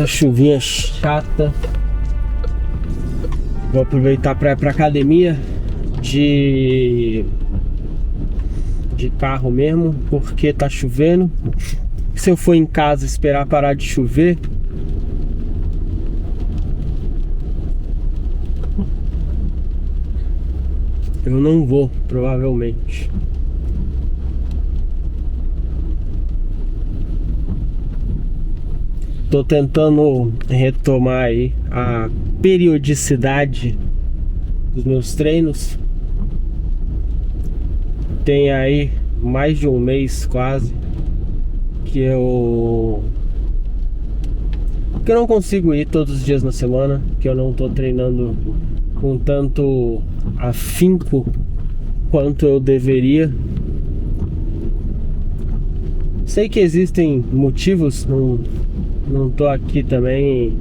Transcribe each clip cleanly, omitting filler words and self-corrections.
Essa chuvinha chata. Vou aproveitar para ir pra academia de carro mesmo, porque tá chovendo. Se eu for em casa esperar parar de chover, eu não vou, provavelmente. Tô tentando retomar aí a periodicidade dos meus treinos. Tem aí mais de um mês quase que eu não consigo ir todos os dias na semana, que eu não tô treinando com tanto afinco quanto eu deveria. Sei que existem motivos, não tô aqui também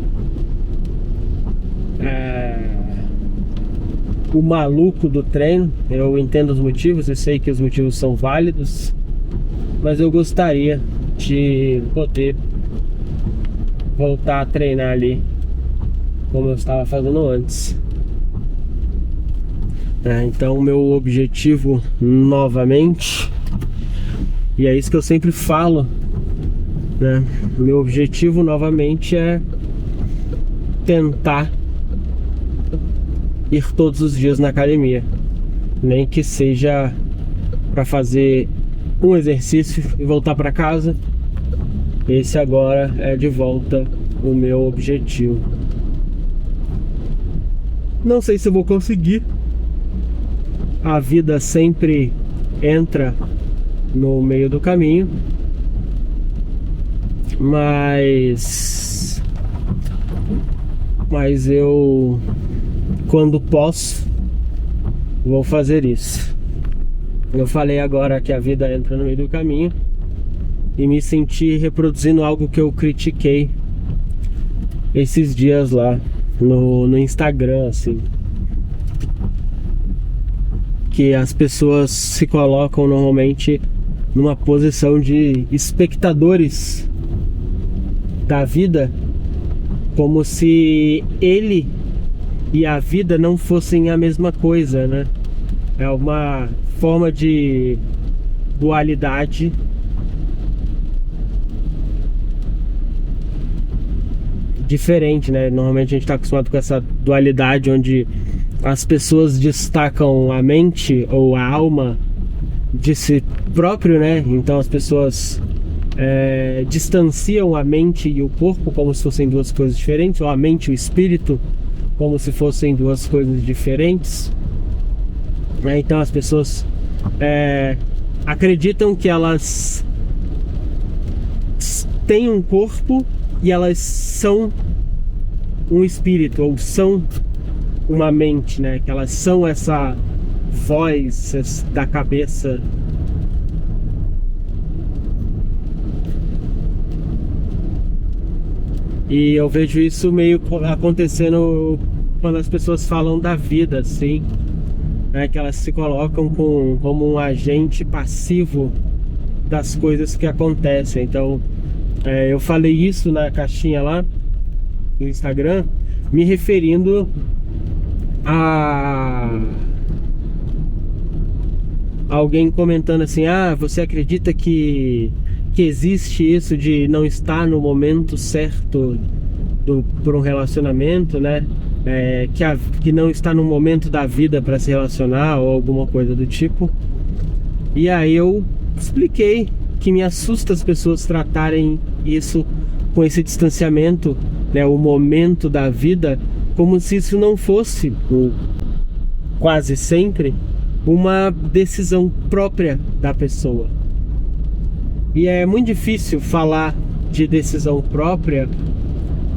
o maluco do treino. Eu entendo os motivos, eu sei que os motivos são válidos, mas eu gostaria de poder voltar a treinar ali como eu estava fazendo antes. Então o meu objetivo novamente, e é isso que eu sempre falo, né? Meu objetivo novamente é tentar ir todos os dias na academia, nem que seja para fazer um exercício e voltar para casa. Esse agora é de volta o meu objetivo. Não sei se eu vou conseguir. A vida sempre entra no meio do caminho, mas eu, quando posso, vou fazer isso. Eu falei agora que a vida entra no meio do caminho e me senti reproduzindo algo que eu critiquei esses dias lá no Instagram, assim, que as pessoas se colocam normalmente numa posição de espectadores da vida, como se ele e a vida não fossem a mesma coisa, né? É uma forma de dualidade diferente, né? Normalmente a gente está acostumado com essa dualidade onde as pessoas destacam a mente ou a alma de si próprio, né? Então as pessoas distanciam a mente e o corpo como se fossem duas coisas diferentes, ou a mente e o espírito como se fossem duas coisas diferentes. Então as pessoas acreditam que elas têm um corpo e elas são um espírito, ou são uma mente, né? Que elas são essa voz da cabeça. E eu vejo isso meio acontecendo quando as pessoas falam da vida, assim, né? Que elas se colocam como um agente passivo das coisas que acontecem. Então, eu falei isso na caixinha lá no Instagram, me referindo a alguém comentando assim: você acredita que existe isso de não estar no momento certo por um relacionamento, né? Que não está no momento da vida para se relacionar ou alguma coisa do tipo. E aí eu expliquei que me assusta as pessoas tratarem isso com esse distanciamento, né? O momento da vida, como se isso não fosse quase sempre, uma decisão própria da pessoa. E é muito difícil falar de decisão própria,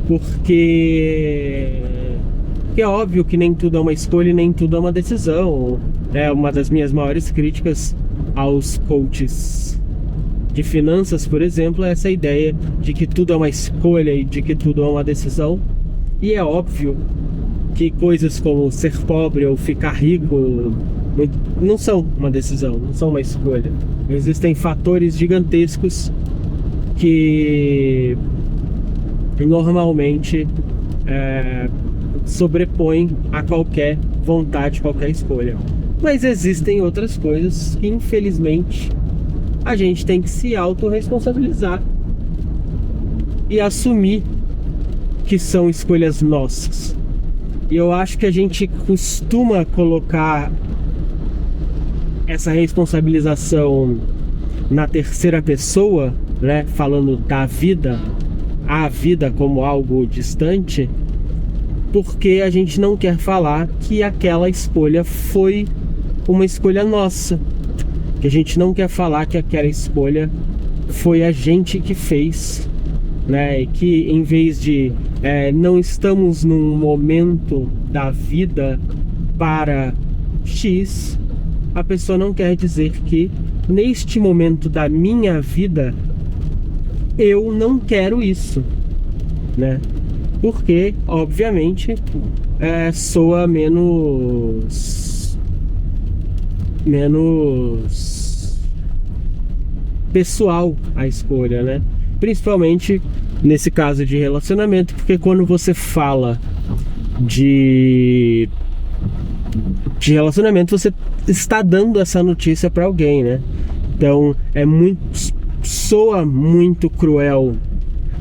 porque é óbvio que nem tudo é uma escolha e nem tudo é uma decisão. É uma das minhas maiores críticas aos coaches de finanças, por exemplo, é essa ideia de que tudo é uma escolha e de que tudo é uma decisão. E é óbvio que coisas como ser pobre ou ficar rico não são uma decisão, não são uma escolha. Existem fatores gigantescos que normalmente sobrepõem a qualquer vontade, qualquer escolha. Mas existem outras coisas que, infelizmente, a gente tem que se autorresponsabilizar e assumir que são escolhas nossas. E eu acho que a gente costuma colocar essa responsabilização na terceira pessoa, né? Falando da vida, a vida como algo distante, porque a gente não quer falar que aquela escolha foi uma escolha nossa. Que a gente não quer falar que aquela escolha foi a gente que fez, né? E que em vez de não estamos num momento da vida para X, a pessoa não quer dizer que neste momento da minha vida eu não quero isso, né? Porque, obviamente, soa menos pessoal a escolha, né? Principalmente nesse caso de relacionamento, porque quando você fala de relacionamento, você está dando essa notícia para alguém, né? Então soa muito cruel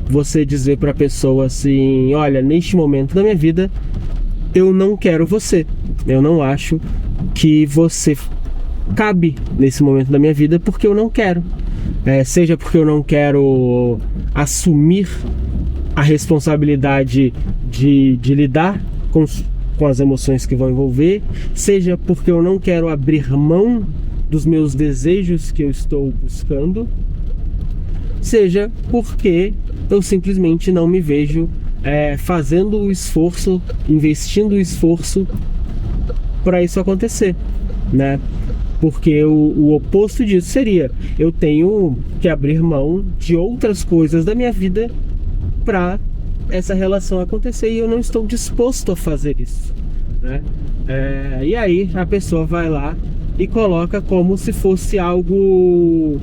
você dizer para a pessoa assim: olha, neste momento da minha vida eu não quero você, eu não acho que você cabe nesse momento da minha vida, porque eu não quero. Seja porque eu não quero assumir a responsabilidade de lidar com as emoções que vão envolver, seja porque eu não quero abrir mão dos meus desejos que eu estou buscando, seja porque eu simplesmente não me vejo fazendo o esforço, investindo o esforço para isso acontecer, né? Porque o oposto disso seria: eu tenho que abrir mão de outras coisas da minha vida para essa relação acontecer, e eu não estou disposto a fazer isso, né? E aí a pessoa vai lá e coloca como se fosse algo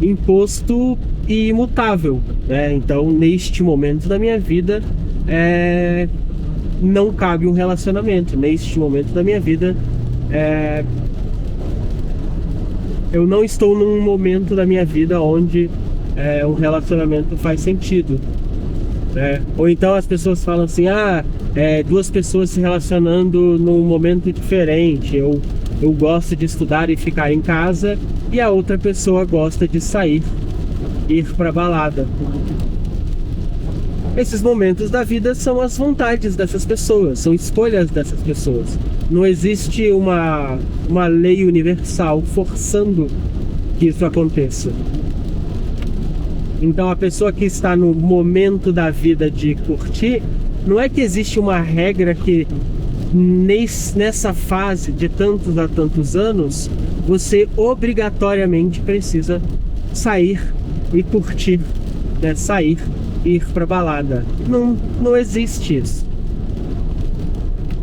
imposto e imutável, né? Então, neste momento da minha vida, não cabe um relacionamento. Neste momento da minha vida, eu não estou num momento da minha vida onde um relacionamento faz sentido, né? Ou então as pessoas falam assim: duas pessoas se relacionando num momento diferente. Eu gosto de estudar e ficar em casa, e a outra pessoa gosta de sair, ir pra balada. Esses momentos da vida são as vontades dessas pessoas, são escolhas dessas pessoas. Não existe uma lei universal forçando que isso aconteça. Então a pessoa que está no momento da vida de curtir, não é que existe uma regra que nessa fase de tantos a tantos anos você obrigatoriamente precisa sair e curtir, né? Sair e ir pra balada. Não existe isso.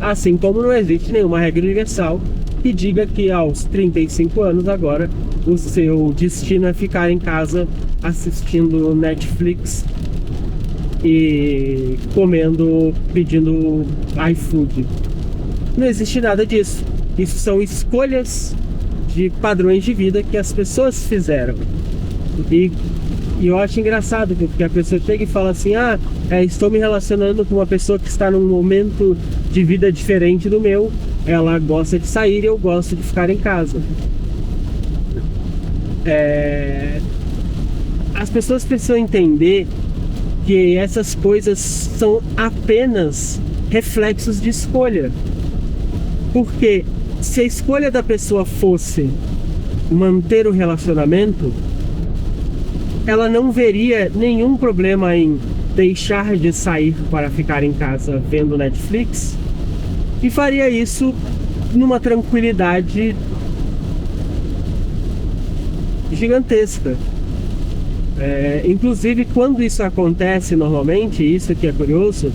Assim como não existe nenhuma regra universal que diga que aos 35 anos agora o seu destino é ficar em casa assistindo Netflix e comendo, pedindo iFood. Não existe nada disso. Isso são escolhas de padrões de vida que as pessoas fizeram. E eu acho engraçado, porque a pessoa chega e fala assim: estou me relacionando com uma pessoa que está num momento de vida diferente do meu. Ela gosta de sair e eu gosto de ficar em casa. As pessoas precisam entender que essas coisas são apenas reflexos de escolha. Porque Se a escolha da pessoa fosse manter o relacionamento, ela não veria nenhum problema em deixar de sair para ficar em casa vendo Netflix e faria isso numa tranquilidade gigantesca. Inclusive, quando isso acontece normalmente, isso que é curioso,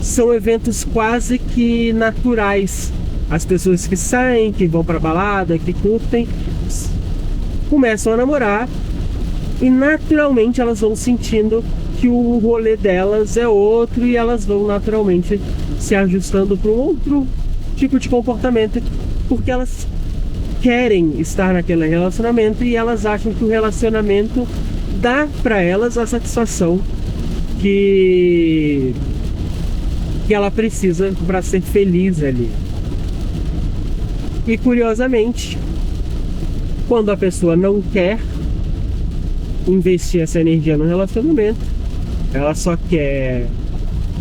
são eventos quase que naturais. As pessoas que saem, que vão pra balada, que curtem, começam a namorar e naturalmente elas vão sentindo que o rolê delas é outro e elas vão naturalmente se ajustando para um outro tipo de comportamento, porque elas querem estar naquele relacionamento e elas acham que o relacionamento dá para elas a satisfação que ela precisa para ser feliz ali. E curiosamente, quando a pessoa não quer investir essa energia no relacionamento, ela só quer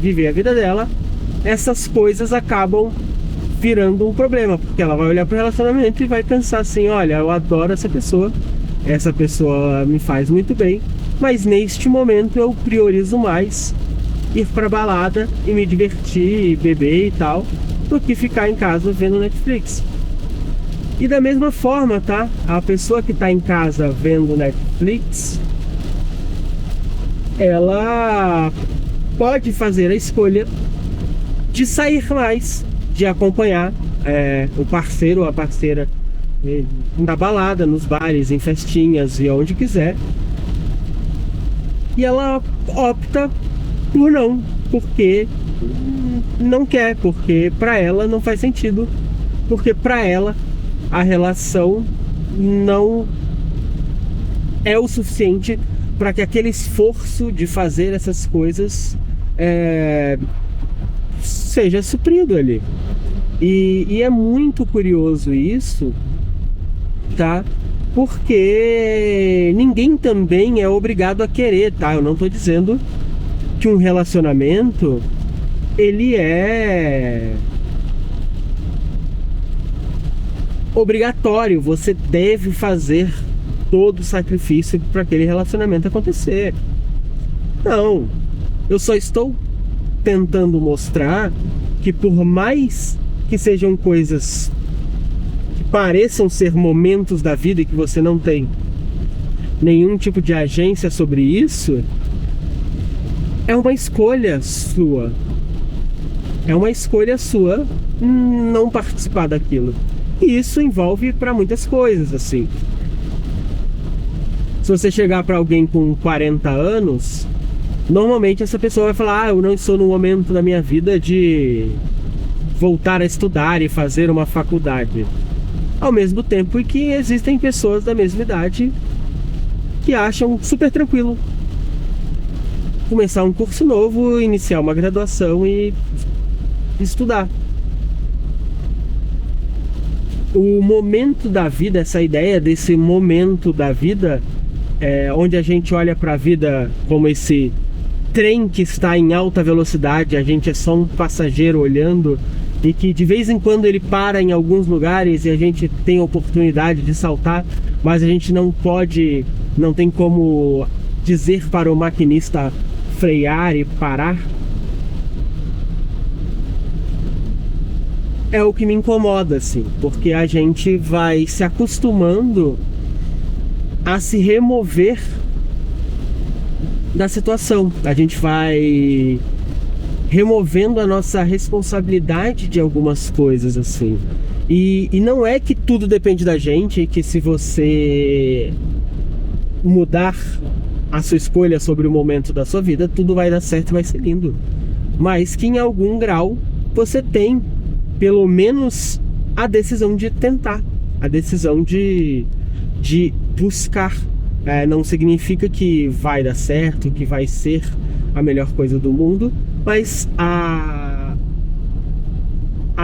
viver a vida dela, essas coisas acabam virando um problema, porque ela vai olhar para o relacionamento e vai pensar assim: olha, eu adoro essa pessoa me faz muito bem, mas neste momento eu priorizo mais ir pra balada e me divertir, beber e tal, do que ficar em casa vendo Netflix. E da mesma forma, tá? A pessoa que tá em casa vendo Netflix, ela pode fazer a escolha de sair mais, de acompanhar o parceiro ou a parceira na balada, nos bares, em festinhas e onde quiser. E ela opta por não, porque não quer, porque pra ela não faz sentido, porque pra ela a relação não é o suficiente para que aquele esforço de fazer essas coisas seja suprido ali. E é muito curioso isso, tá? Porque ninguém também é obrigado a querer, tá? Eu não tô dizendo que um relacionamento ele é obrigatório, você deve fazer todo o sacrifício para aquele relacionamento acontecer. Não, eu só estou tentando mostrar que por mais que sejam coisas que pareçam ser momentos da vida e que você não tem nenhum tipo de agência sobre isso, é uma escolha sua. É uma escolha sua não participar daquilo. E isso envolve para muitas coisas, assim. Se você chegar para alguém com 40 anos, normalmente essa pessoa vai falar: eu não estou no momento da minha vida de voltar a estudar e fazer uma faculdade. Ao mesmo tempo que existem pessoas da mesma idade que acham super tranquilo começar um curso novo, iniciar uma graduação e estudar. O momento da vida, essa ideia desse momento da vida, onde a gente olha para a vida como esse trem que está em alta velocidade, a gente é só um passageiro olhando, e que de vez em quando ele para em alguns lugares e a gente tem a oportunidade de saltar, mas a gente não tem como dizer para o maquinista frear e parar. É o que me incomoda, assim, porque a gente vai se acostumando a se remover da situação. A gente vai removendo a nossa responsabilidade de algumas coisas, assim. E não é que tudo depende da gente, que se você mudar a sua escolha sobre o momento da sua vida, tudo vai dar certo e vai ser lindo. Mas que em algum grau você tem pelo menos a decisão de tentar, a decisão de buscar. Não significa que vai dar certo, que vai ser a melhor coisa do mundo, mas a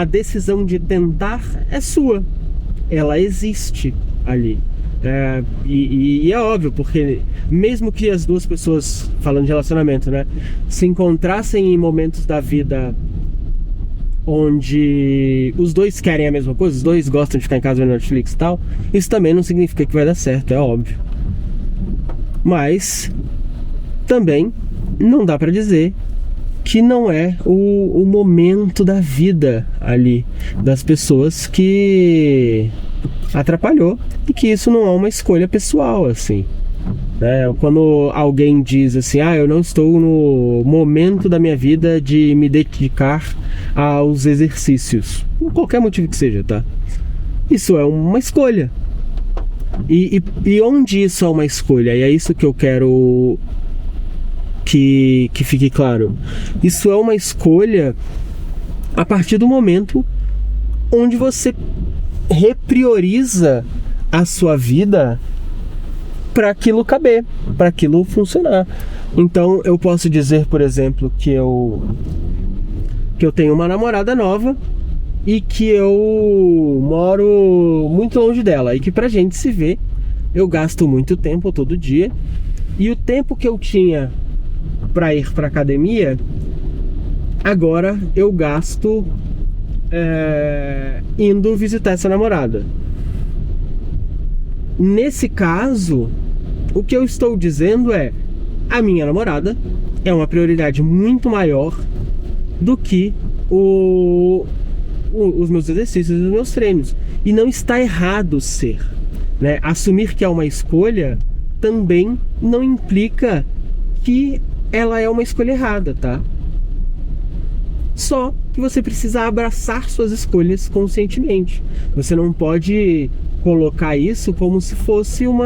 decisão de tentar é sua, ela existe ali. E é óbvio, porque mesmo que as duas pessoas, falando de relacionamento, né, se encontrassem em momentos da vida onde os dois querem a mesma coisa, os dois gostam de ficar em casa vendo Netflix e tal, isso também não significa que vai dar certo, é óbvio. Mas também não dá pra dizer que não é o momento da vida ali das pessoas que atrapalhou e que isso não é uma escolha pessoal, assim. Quando alguém diz assim, eu não estou no momento da minha vida de me dedicar aos exercícios, por qualquer motivo que seja, tá? Isso é uma escolha. E onde isso é uma escolha? E é isso que eu quero que fique claro. Isso é uma escolha a partir do momento onde você reprioriza a sua vida para aquilo caber, para aquilo funcionar. Então eu posso dizer, por exemplo, que eu tenho uma namorada nova e que eu moro muito longe dela e que pra gente se ver eu gasto muito tempo todo dia, e o tempo que eu tinha para ir para academia agora eu gasto indo visitar essa namorada. Nesse caso, o que eu estou dizendo é: a minha namorada é uma prioridade muito maior do que os meus exercícios e os meus treinos. E não está errado ser, né? Assumir que é uma escolha também não implica que ela é uma escolha errada, tá? Só que você precisa abraçar suas escolhas conscientemente. Você não pode colocar isso como se fosse um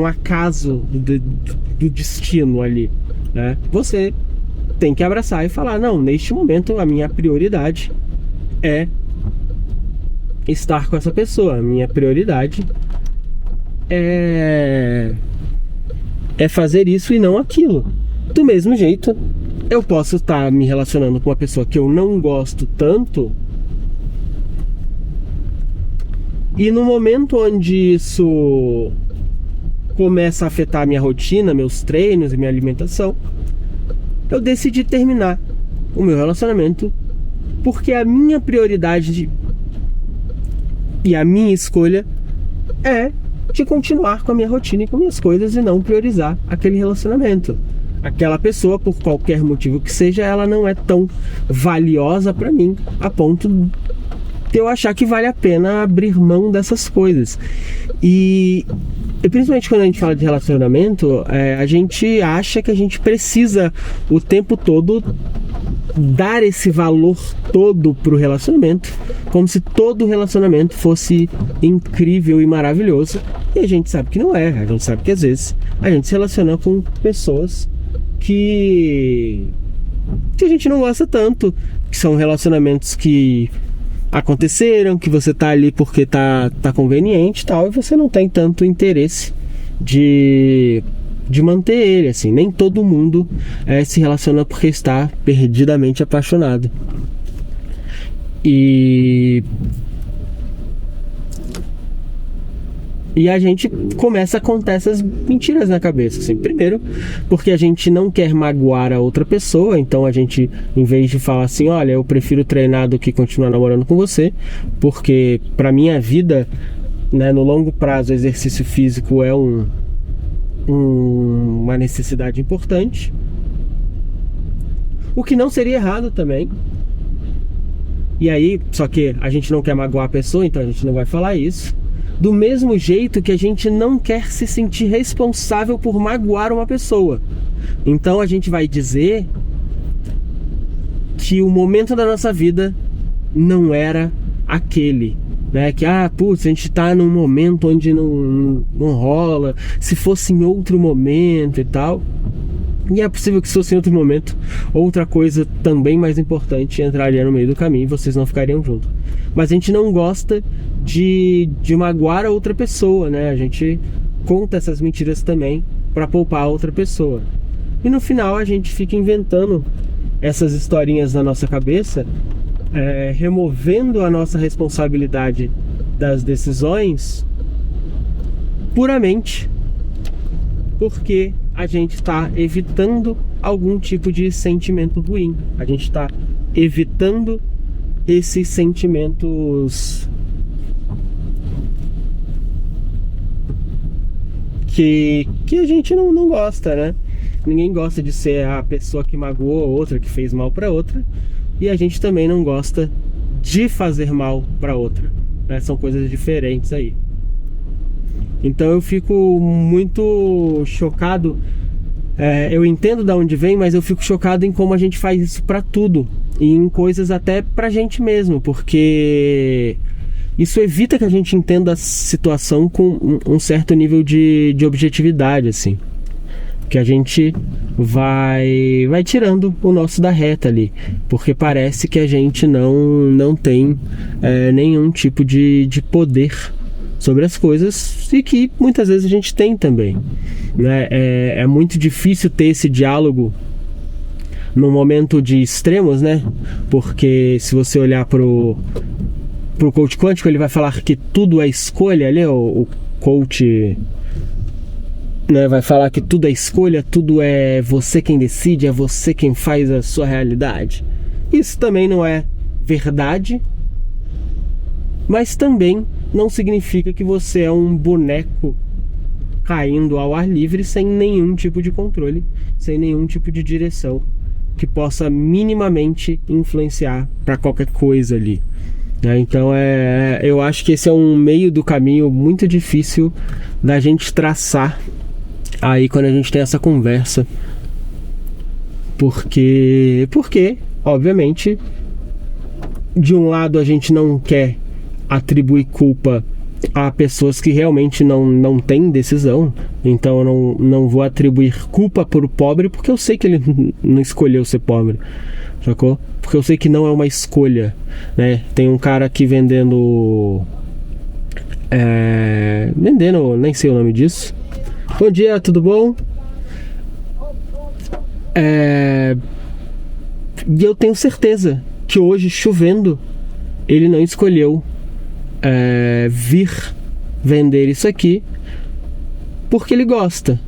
acaso do destino ali, né? Você tem que abraçar e falar: não, neste momento a minha prioridade é estar com essa pessoa, a minha prioridade é fazer isso e não aquilo. Do mesmo jeito, eu posso estar me relacionando com uma pessoa que eu não gosto tanto, e no momento onde isso começa a afetar a minha rotina, meus treinos e minha alimentação, eu decidi terminar o meu relacionamento, porque a minha prioridade e a minha escolha é de continuar com a minha rotina e com minhas coisas, e não priorizar aquele relacionamento. Aquela pessoa, por qualquer motivo que seja, ela não é tão valiosa para mim a ponto de eu achar que vale a pena abrir mão dessas coisas. E principalmente quando a gente fala de relacionamento, a gente acha que a gente precisa o tempo todo dar esse valor todo pro relacionamento, como se todo relacionamento fosse incrível e maravilhoso. E a gente sabe que não é. A gente sabe que às vezes a gente se relaciona com pessoas que a gente não gosta tanto, que são relacionamentos que aconteceram, que você tá ali porque tá conveniente e tal, e você não tem tanto interesse de manter ele, assim. Nem todo mundo se relaciona porque está perdidamente apaixonado. E a gente começa a contar essas mentiras na cabeça, assim. Primeiro, porque a gente não quer magoar a outra pessoa, então a gente, em vez de falar assim: olha, eu prefiro treinar do que continuar namorando com você, porque pra minha vida, né, no longo prazo, o exercício físico é uma necessidade importante, o que não seria errado também. E aí, só que a gente não quer magoar a pessoa, então a gente não vai falar isso. Do mesmo jeito que a gente não quer se sentir responsável por magoar uma pessoa, então a gente vai dizer que o momento da nossa vida não era aquele, né? Que a gente tá num momento onde não rola, se fosse em outro momento e tal. E é possível que se fosse em outro momento, outra coisa também mais importante entraria no meio do caminho e vocês não ficariam juntos. Mas a gente não gosta de magoar a outra pessoa, né? A gente conta essas mentiras também para poupar a outra pessoa. E no final a gente fica inventando essas historinhas na nossa cabeça, removendo a nossa responsabilidade das decisões puramente porque a gente está evitando algum tipo de sentimento ruim. A gente está evitando esses sentimentos que a gente não gosta, né? Ninguém gosta de ser a pessoa que magoou a outra, que fez mal para outra, e a gente também não gosta de fazer mal para outra, né? São coisas diferentes aí. Então eu fico muito chocado. Eu entendo de onde vem, mas eu fico chocado em como a gente faz isso para tudo, e em coisas até pra gente mesmo, porque isso evita que a gente entenda a situação com um certo nível de objetividade, assim. Que a gente vai tirando o nosso da reta ali, porque parece que a gente não tem nenhum tipo de poder sobre as coisas, e que muitas vezes a gente tem também, né? É muito difícil ter esse diálogo no momento de extremos, né? Porque se você olhar pro coach quântico, ele vai falar que tudo é escolha ali, o coach, né, vai falar que tudo é escolha, tudo é você quem decide, é você quem faz a sua realidade. Isso também não é verdade, mas também não significa que você é um boneco caindo ao ar livre sem nenhum tipo de controle, sem nenhum tipo de direção que possa minimamente influenciar para qualquer coisa ali. Então eu acho que esse é um meio do caminho muito difícil da gente traçar aí quando a gente tem essa conversa, porque obviamente, de um lado a gente não quer atribuir culpa a pessoas que realmente não têm decisão. Então eu não vou atribuir culpa para o pobre, porque eu sei que ele não escolheu ser pobre, sacou? Porque eu sei que não é uma escolha, né? Tem um cara aqui vendendo, nem sei o nome disso. Bom dia, tudo bom? E eu tenho certeza que hoje, chovendo, ele não escolheu vir vender isso aqui porque ele gosta,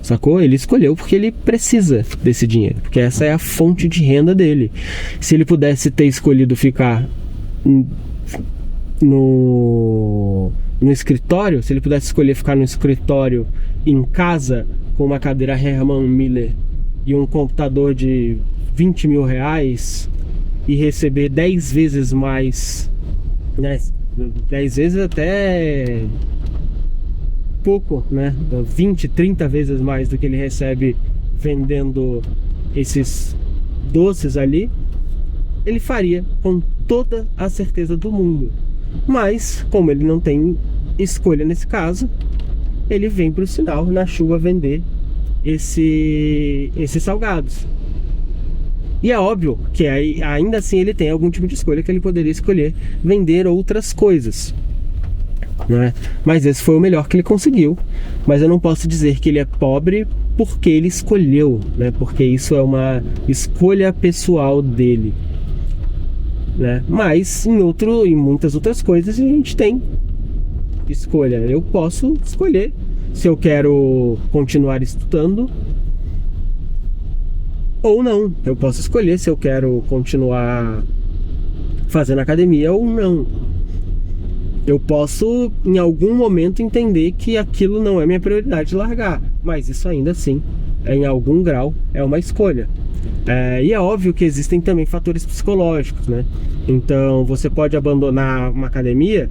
sacou? Ele escolheu porque ele precisa desse dinheiro, porque essa é a fonte de renda dele. Se ele pudesse ter escolhido ficar no escritório, se ele pudesse escolher ficar no escritório em casa com uma cadeira Herman Miller e um computador de 20 mil reais e receber 10 vezes mais, né? 10 vezes até pouco, né? 20, 30 vezes mais do que ele recebe vendendo esses doces ali, ele faria com toda a certeza do mundo. Mas, como ele não tem escolha nesse caso, ele vem para o sinal, na chuva, vender esses salgados. E é óbvio que ainda assim ele tem algum tipo de escolha, que ele poderia escolher vender outras coisas, né? Mas esse foi o melhor que ele conseguiu. Mas eu não posso dizer que ele é pobre porque ele escolheu, né? Porque isso é uma escolha pessoal dele, né? Mas em muitas outras coisas a gente tem escolha. Eu posso escolher se eu quero continuar estudando ou não. Eu posso escolher se eu quero continuar fazendo academia ou não. Eu posso, em algum momento, entender que aquilo não é minha prioridade de largar, mas isso ainda assim, em algum grau, é uma escolha. E é óbvio que existem também fatores psicológicos, né? Então, você pode abandonar uma academia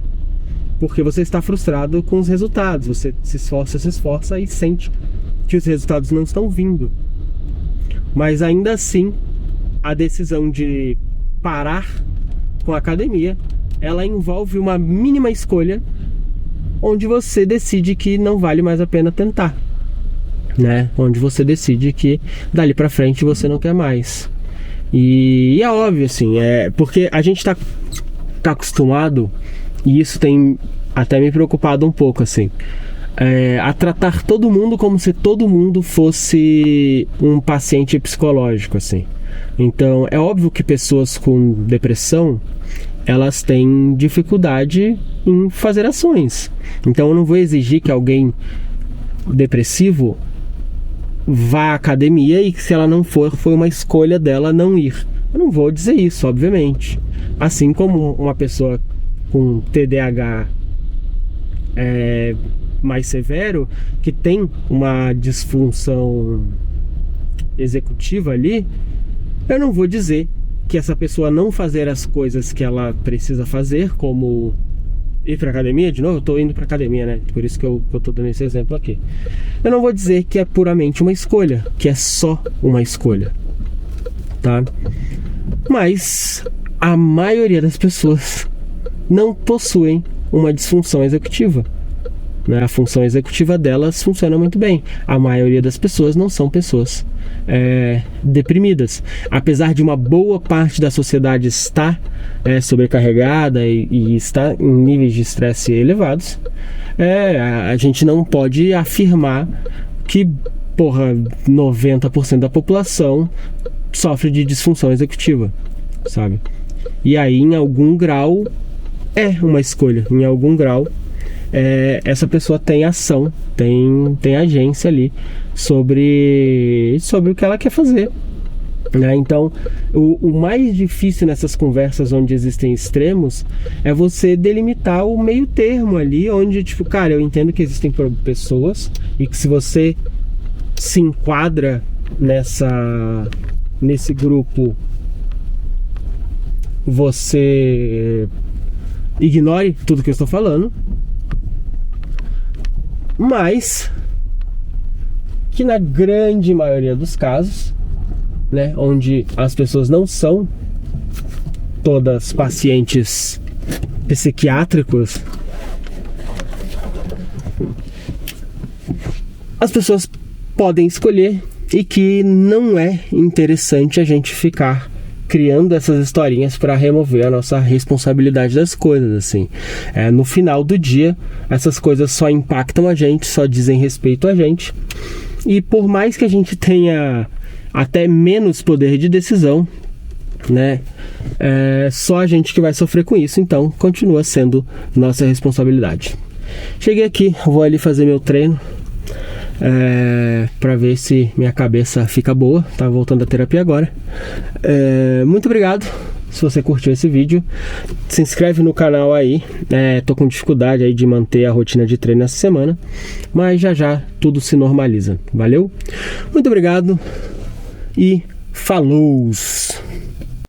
porque você está frustrado com os resultados. Você se esforça e sente que os resultados não estão vindo. Mas ainda assim, a decisão de parar com a academia, ela envolve uma mínima escolha onde você decide que não vale mais a pena tentar, né? Onde você decide que dali pra frente você não quer mais. E é óbvio, assim, porque a gente tá acostumado, e isso tem até me preocupado um pouco, assim, a tratar todo mundo como se todo mundo fosse um paciente psicológico, assim. Então, é óbvio que pessoas com depressão, elas têm dificuldade em fazer ações. Então, eu não vou exigir que alguém depressivo vá à academia e que se ela não for, foi uma escolha dela não ir. Eu não vou dizer isso, obviamente. Assim como uma pessoa com TDAH mais severo, que tem uma disfunção executiva ali, eu não vou dizer que essa pessoa não fazer as coisas que ela precisa fazer, como ir pra academia. De novo, eu tô indo pra academia, né? Por isso que eu tô dando esse exemplo aqui. Eu não vou dizer que é puramente uma escolha, que é só uma escolha, tá? Mas a maioria das pessoas não possuem uma disfunção executiva, né? A função executiva delas funciona muito bem. A maioria das pessoas não são pessoas deprimidas. Apesar de uma boa parte da sociedade estar sobrecarregada e estar em níveis de estresse elevados, a gente não pode afirmar que 90% da população sofre de disfunção executiva, sabe? E aí, em algum grau, é uma escolha. Em algum grau, essa pessoa tem ação, tem agência ali sobre o que ela quer fazer, né? Então, o mais difícil nessas conversas onde existem extremos é você delimitar o meio termo ali, onde, tipo, cara, eu entendo que existem pessoas e que se você se enquadra nesse grupo, você ignore tudo que eu estou falando, mas que na grande maioria dos casos, né, onde as pessoas não são todas pacientes psiquiátricos, as pessoas podem escolher, e que não é interessante a gente ficar criando essas historinhas para remover a nossa responsabilidade das coisas, assim. No final do dia, essas coisas só impactam a gente, só dizem respeito a gente, e por mais que a gente tenha até menos poder de decisão, né, só a gente que vai sofrer com isso, então continua sendo nossa responsabilidade. Cheguei aqui, vou ali fazer meu treino para ver se minha cabeça fica boa. Tá voltando à terapia agora. Muito obrigado se você curtiu esse vídeo. Se inscreve no canal aí. Tô com dificuldade aí de manter a rotina de treino essa semana, mas já tudo se normaliza. Valeu? Muito obrigado e falou!